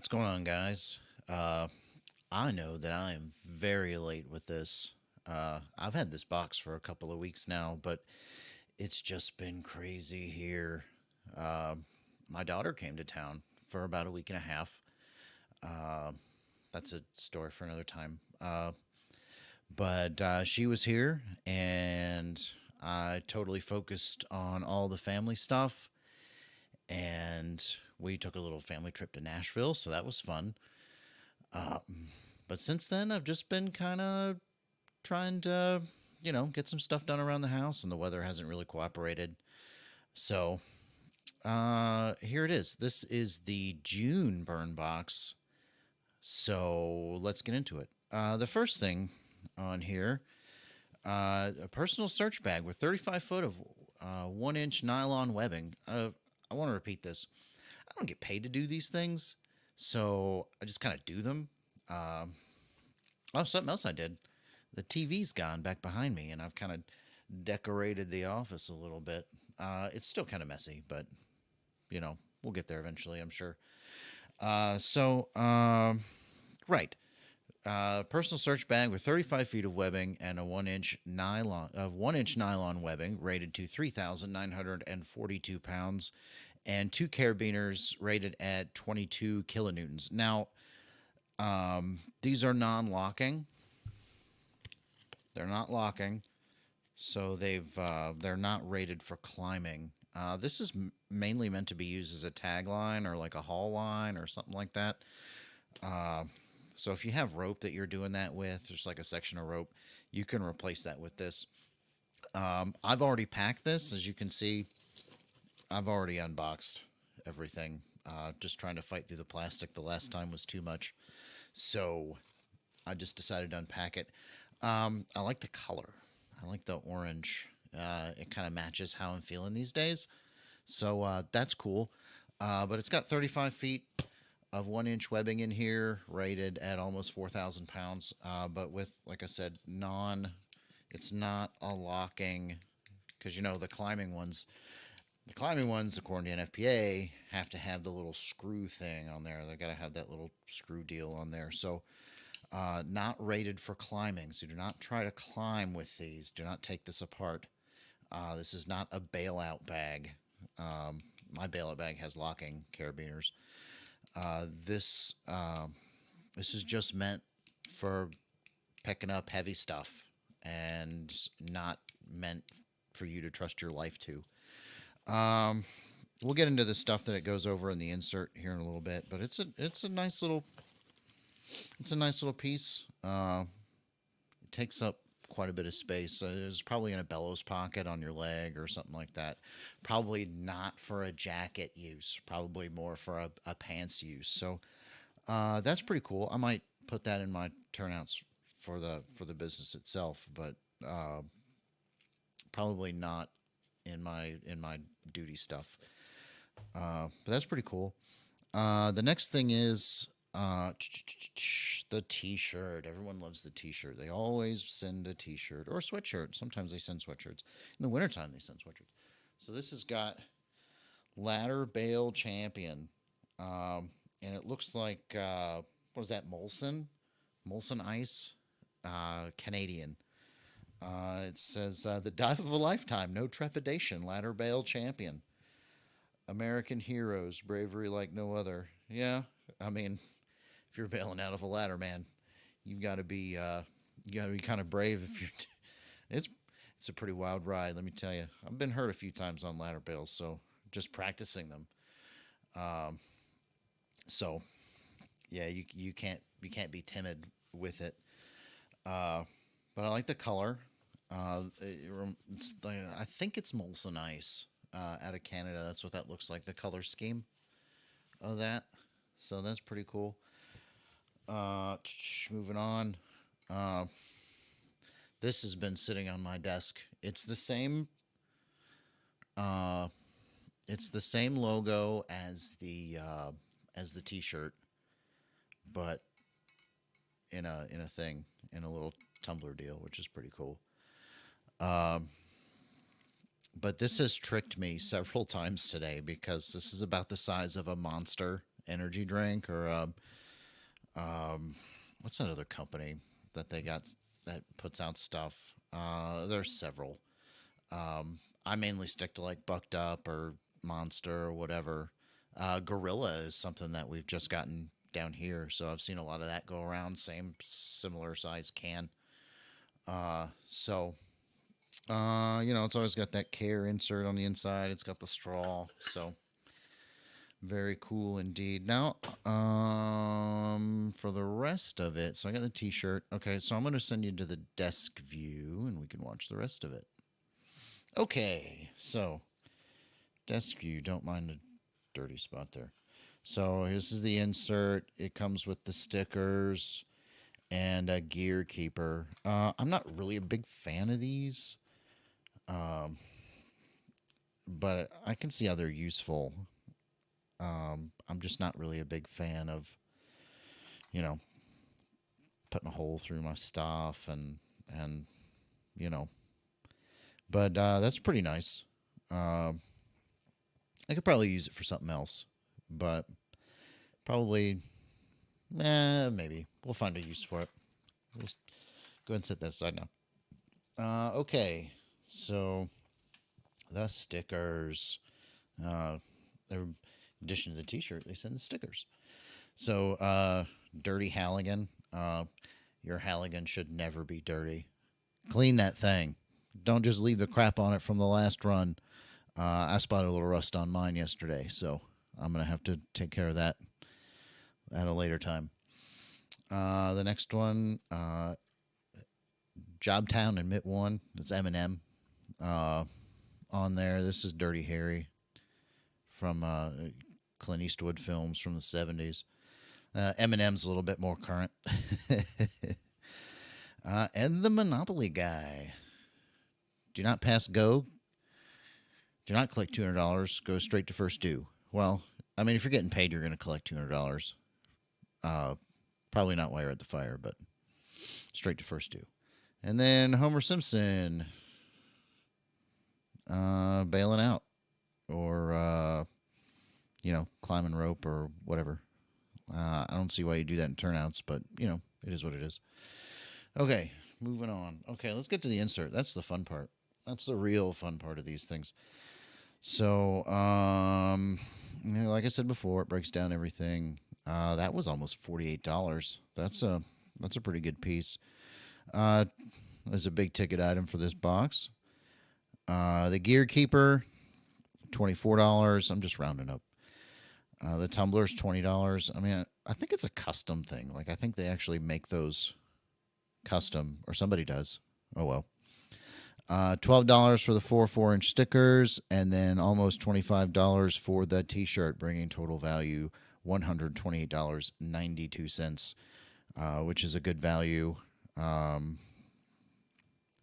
What's going on, guys? Uh, I know that I am very late with this. I've had this box for a couple of weeks now, but it's just been crazy here. Uh, my daughter came to town for about a week and a half. Uh, that's a story for another time. But she was here, and I totally focused on all the family stuff. And we took a little family trip to Nashville, so that was fun. Uh, but since then, I've just been kind of trying to, get some stuff done around the house, and the weather hasn't really cooperated. So here it is. This is the June burn box. So let's get into it. The first thing on here, a personal search bag with 35 foot of 1 inch nylon webbing. I want to repeat this. I don't get paid to do these things, so I just kind of do them. Um, oh, something else I did. The TV's gone back behind me, and I've kind of decorated the office a little bit. It's still kind of messy, but we'll get there eventually, I'm sure. Right. Personal search bag with 35 feet of webbing and a 1 inch nylon webbing rated to 3,942 pounds, and two carabiners rated at 22 kilonewtons. Now, these are non-locking. They're not locking, so they're not rated for climbing. This is mainly meant to be used as a tag line or like a haul line or something like that. Uh, so if you have rope that you're doing that with, there's like a section of rope, you can replace that with this. I've already packed this, as you can see. I've already unboxed everything. Just trying to fight through the plastic. The last time was too much, so I just decided to unpack it. I like the color. I like the orange. It kind of matches how I'm feeling these days. So that's cool. But it's got 35 feet of 1 inch webbing in here, rated at almost 4,000 pounds. But with, like I said, it's not a locking, because the climbing ones, according to NFPA, have to have the little screw thing on there. They got to have that little screw deal on there. So not rated for climbing. So do not try to climb with these. Do not take this apart. This is not a bailout bag. My bailout bag has locking carabiners. This is just meant for picking up heavy stuff, and not meant for you to trust your life to. Um, we'll get into the stuff that it goes over in the insert here in a little bit, but it's a nice little piece. It takes up quite a bit of space. It's probably in a bellows pocket on your leg or something like that. Probably not for a jacket use. Probably more for a pants use. So that's pretty cool. I might put that in my turnouts for the business itself, but uh, probably not in my duty stuff. But that's pretty cool. The next thing is the T-shirt. Everyone loves the T-shirt. They always send a T-shirt or a sweatshirt. Sometimes they send sweatshirts. In the wintertime, they send sweatshirts. So this has got Ladder Bale Champion, and it looks like what is that? Molson Ice, Canadian. It says the dive of a lifetime, no trepidation. Ladder Bale Champion. American heroes, bravery like no other. Yeah, I mean, if you're bailing out of a ladder, man, you've got to be kind of brave. If you're, it's it's a pretty wild ride. Let me tell you, I've been hurt a few times on ladder bails, so just practicing them. Um, so yeah, you can't be timid with it. Uh, but I like the color. I think it's Molson Ice out of Canada. That's what that looks like. The color scheme of that. So that's pretty cool. Moving on. Uh, this has been sitting on my desk. Uh, it's the same logo as the T-shirt, but in a thing, in a little tumbler deal, which is pretty cool. Um, but this has tricked me several times today, because this is about the size of a monster energy drink or what's that other company that they got that puts out stuff? There's several. I mainly stick to like Bucked Up or Monster or whatever. Gorilla is something that we've just gotten down here, so I've seen a lot of that go around. Same similar size can. It's always got that care insert on the inside. It's got the straw, so very cool indeed. Now, for the rest of it, so I got the T-shirt. Okay, so I'm going to send you to the desk view, and we can watch the rest of it. Okay, so desk view. Don't mind the dirty spot there. So this is the insert. It comes with the stickers and a gear keeper. I'm not really a big fan of these, but I can see how they're useful. I'm just not really a big fan of, you know, putting a hole through my stuff and you know. But that's pretty nice. I could probably use it for something else, but probably, maybe we'll find a use for it. We'll just go ahead and set that aside now. Okay, so the stickers. In addition to the T-shirt, they send the stickers. So, dirty Halligan. Your Halligan should never be dirty. Clean that thing. Don't just leave the crap on it from the last run. I spotted a little rust on mine yesterday, so I'm going to have to take care of that at a later time. The next one, Jobtown and Mitt 1. It's Eminem on there. This is Dirty Harry from Clint Eastwood films from the 70s. Eminem's a little bit more current. And the Monopoly guy. Do not pass go. Do not collect $200. Go straight to first due. Well, I mean, if you're getting paid, you're going to collect $200. Probably not while you're at the fire, but straight to first due. And then Homer Simpson bailing out or, climbing rope or whatever. I don't see why you do that in turnouts, but, it is what it is. Okay, moving on. Okay, let's get to the insert. That's the fun part. That's the real fun part of these things. So, like I said before, it breaks down everything. That was almost $48. That's a pretty good piece. There's a big ticket item for this box. The gear keeper, $24. I'm just rounding up. The tumbler's $20. I mean, I think it's a custom thing. Like, I think they actually make those custom, or somebody does. Oh, well. $12 for the 4-4-inch stickers, and then almost $25 for the T-shirt, bringing total value $128.92, which is a good value. You're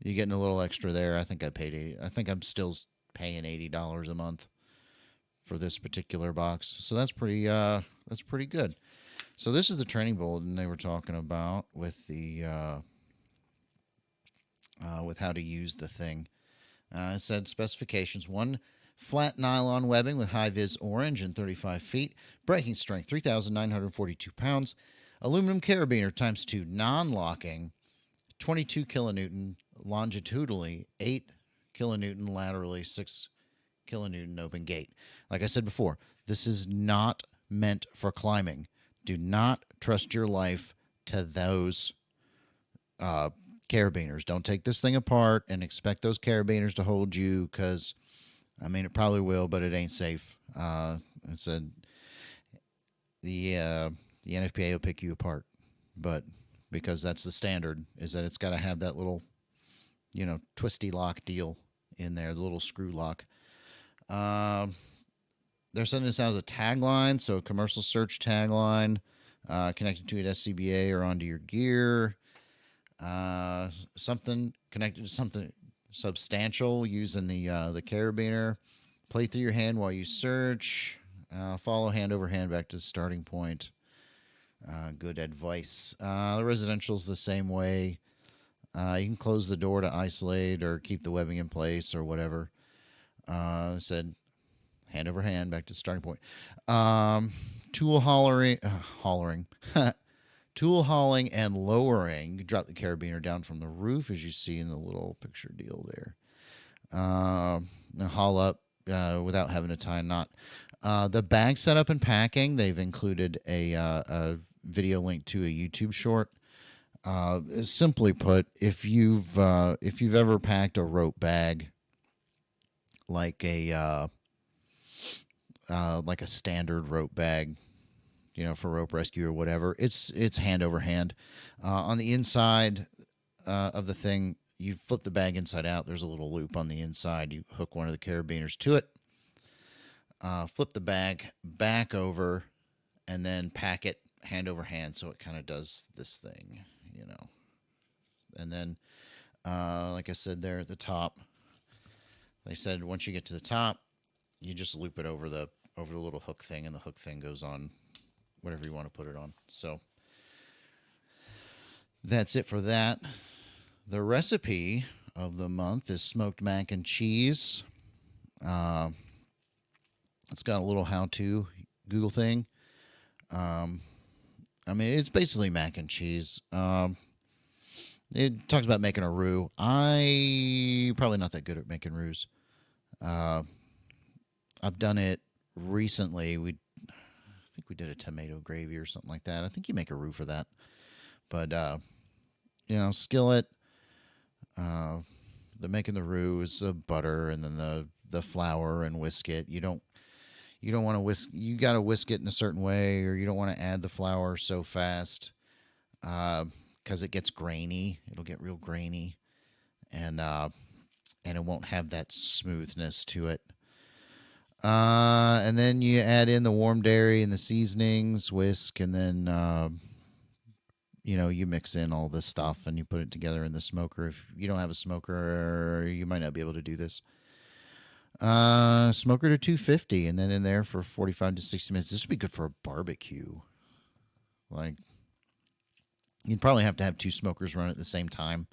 getting a little extra there. I think I think I'm still paying $80 a month for this particular box, so that's pretty good. So this is the training bulletin they were talking about with the with how to use the thing. It said specifications: 1 flat nylon webbing with HI-VIZ orange and 35 feet, breaking strength 3,942 pounds, aluminum carabiner times 2 non-locking, 22 kilonewton longitudinally, 8 kilonewton laterally, 6 kilonewton open gate. Like I said before, this is not meant for climbing. Do not trust your life to those carabiners. Don't take this thing apart and expect those carabiners to hold you, because, I mean, it probably will, but it ain't safe. It said the NFPA will pick you apart, but because that's the standard, is that it's got to have that little, twisty lock deal in there, the little screw lock. They're sending this out as a tagline, so a commercial search tagline, connected to an SCBA or onto your gear. Something connected to something substantial using the carabiner. Play through your hand while you search. Follow hand over hand back to the starting point. Good advice. The residential's the same way. You can close the door to isolate or keep the webbing in place or whatever. Said hand over hand back to the starting point. tool hollering, tool hauling and lowering. Drop the carabiner down from the roof, as you see in the little picture deal there. And haul up without having to tie a knot. The bag setup and packing, they've included a video link to a YouTube short. Simply put, if you've ever packed a rope bag, like a standard rope bag, for rope rescue or whatever, it's hand over hand. On the inside of the thing, you flip the bag inside out. There's a little loop on the inside. You hook one of the carabiners to it, flip the bag back over, and then pack it hand over hand, so it kind of does this thing, And then, like I said there at the top, they said once you get to the top, you just loop it over the little hook thing, and the hook thing goes on whatever you want to put it on. So that's it for that. The recipe of the month is smoked mac and cheese. It's got a little how-to Google thing. It's basically mac and cheese. It talks about making a roux. I'm probably not that good at making roux. I've done it recently. I think we did a tomato gravy or something like that. I think you make a roux for that. But, skillet. The making the roux is the butter and then the flour and whisk it. You don't want to whisk. You got to whisk it in a certain way, or you don't want to add the flour so fast. Because it gets grainy. It'll get real grainy, and it won't have that smoothness to it. And then you add in the warm dairy and the seasonings, whisk, and then you mix in all this stuff and you put it together in the smoker. If you don't have a smoker, you might not be able to do this. Smoker to 250, and then in there for 45 to 60 minutes. This would be good for a barbecue. You'd probably have to have two smokers run at the same time.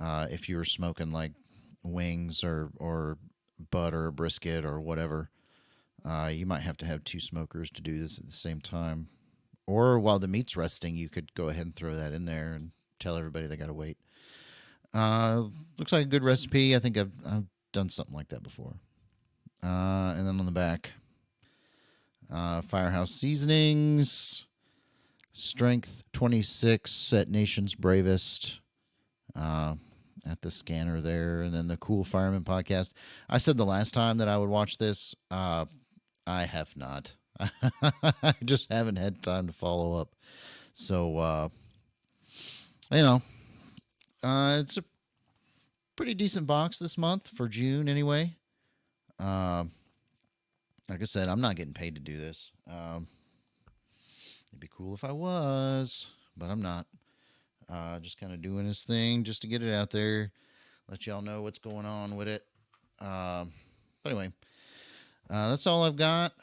If you were smoking like wings or butter or brisket or whatever, you might have to have two smokers to do this at the same time. Or while the meat's resting, you could go ahead and throw that in there and tell everybody they got to wait. Looks like a good recipe. I think I've done something like that before. And then on the back, Firehouse Seasonings, Strength 26 at Nation's Bravest, at the scanner there, and then the Cool Fireman podcast. I said the last time that I would watch this. I have not. I just haven't had time to follow up. So, it's a pretty decent box this month for June anyway. Like I said, I'm not getting paid to do this. It'd be cool if I was, but I'm not. Just kind of doing this thing just to get it out there, let y'all know what's going on with it. But anyway, that's all I've got.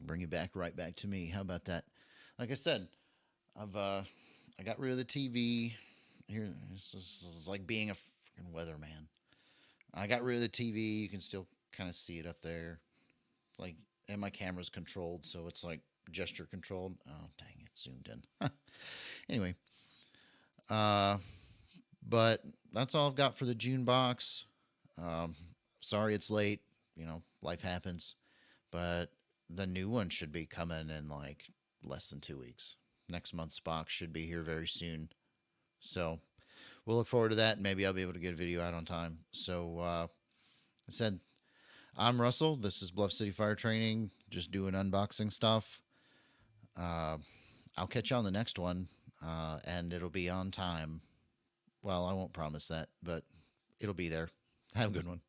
Bring it right back to me. How about that? Like I said, I got rid of the TV. Here, this is like being a freaking weatherman. I got rid of the TV. You can still kind of see it up there. And my camera's controlled, so it's like gesture controlled. Oh, dang it, zoomed in. Anyway, but that's all I've got for the June box. Sorry it's late. Life happens. But the new one should be coming in like less than 2 weeks. Next month's box should be here very soon. So we'll look forward to that. Maybe I'll be able to get a video out on time. So I said, I'm Russell. This is Bluff City Fire Training. Just doing unboxing stuff. I'll catch you on the next one, and it'll be on time. Well, I won't promise that, but it'll be there. Have a good one.